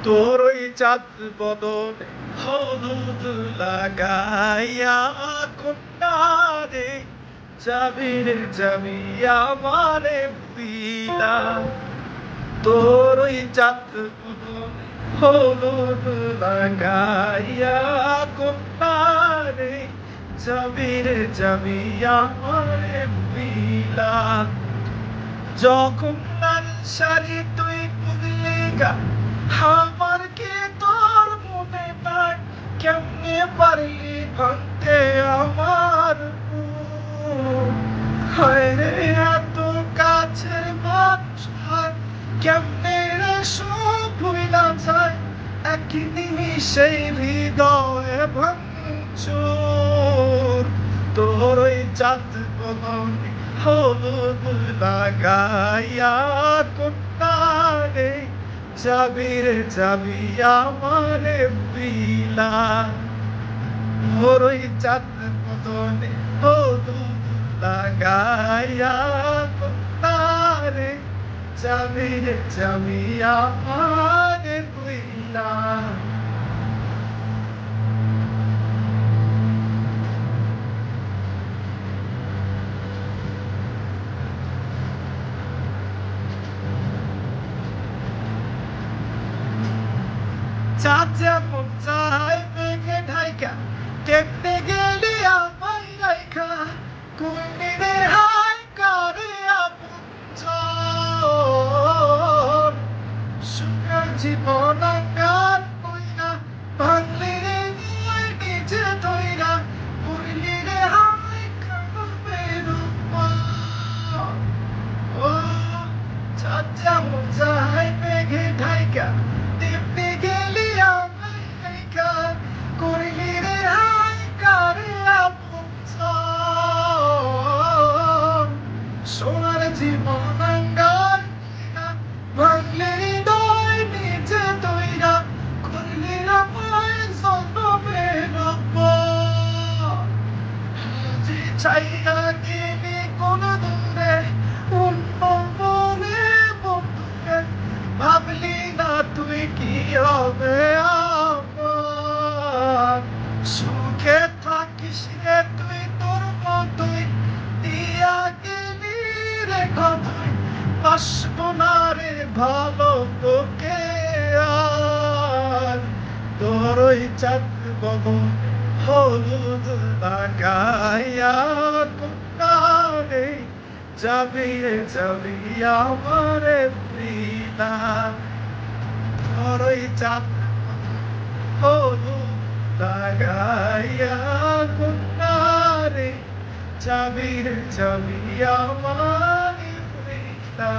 তোর ওই চাঁদ বদনে হলুদ লাগাইয়া কন্যারে যাবি রে যাবি আমারে ভুইলা। তোর ওই চাঁদ বদনে হলুদ লাগাইয়া কন্যারে যাবি রে যাবি আমারে ভুইলা। যখন লাল শাড়ি তুই পরলি গা আমার কি তোর মনে নাই? কেমনে পারলি ভাঙতে আমার বুক? হায় রে এত কাছের মানুষ আর কেমনে রে সব ভুইলা যায়? এক নিমিষেই হৃদয়ে ভাঙচুর। তোর ওই চাঁদ বদনে হলুদ লাগাইয়া কন্যারে যাবি রে যাবি আমারে ভুইলা। তোর ওই চাঁদ বদনে হলুদ লাগাইয়া কন্যারে যাবি রে যাবি আমারে ভুইলা। চাঁদ যেমন চায় মেঘে ঢাইকা দেখতে গেলি আমায় রাইখা কোনদিন হাই করে আপনজন। সুখের জীবন আঙ্গার কইরা ভাঙলি রে নিয়ে নিজে ধইরা কইলি রে হাই কাঁদবে রূপন। ও চাঁদ যেমন চায় মেঘে ঢাইকা দেখতে গেলি আমায় রাইখা কইলি রে হাই করে আপনজন। সোনার জীবন আঙ্গার কইরা ভাঙলি হৃদয় নিজে তৈরা করলি আমায় জন্মে রব্বন। যে চাইয়া গেলি কোন দূরে অন্য মনে বন্ধুরে ভাবলি না তুই কি হবে আমার? সুখে থাকিস রে তুই তোর মতোই দিয়া গেলি রে কথাই বাসবো না রে ভালো তোকে আর। তোর ওই চাঁদ বদনে হলুদ লাগাইয়া কন্যারে যাবি রে যাবি আমারে ভুইলা। তোর ওই চাঁদ হলুদ লাগাইয়া কন্যারে যাবি রে যাবি আমারে ভুইলা।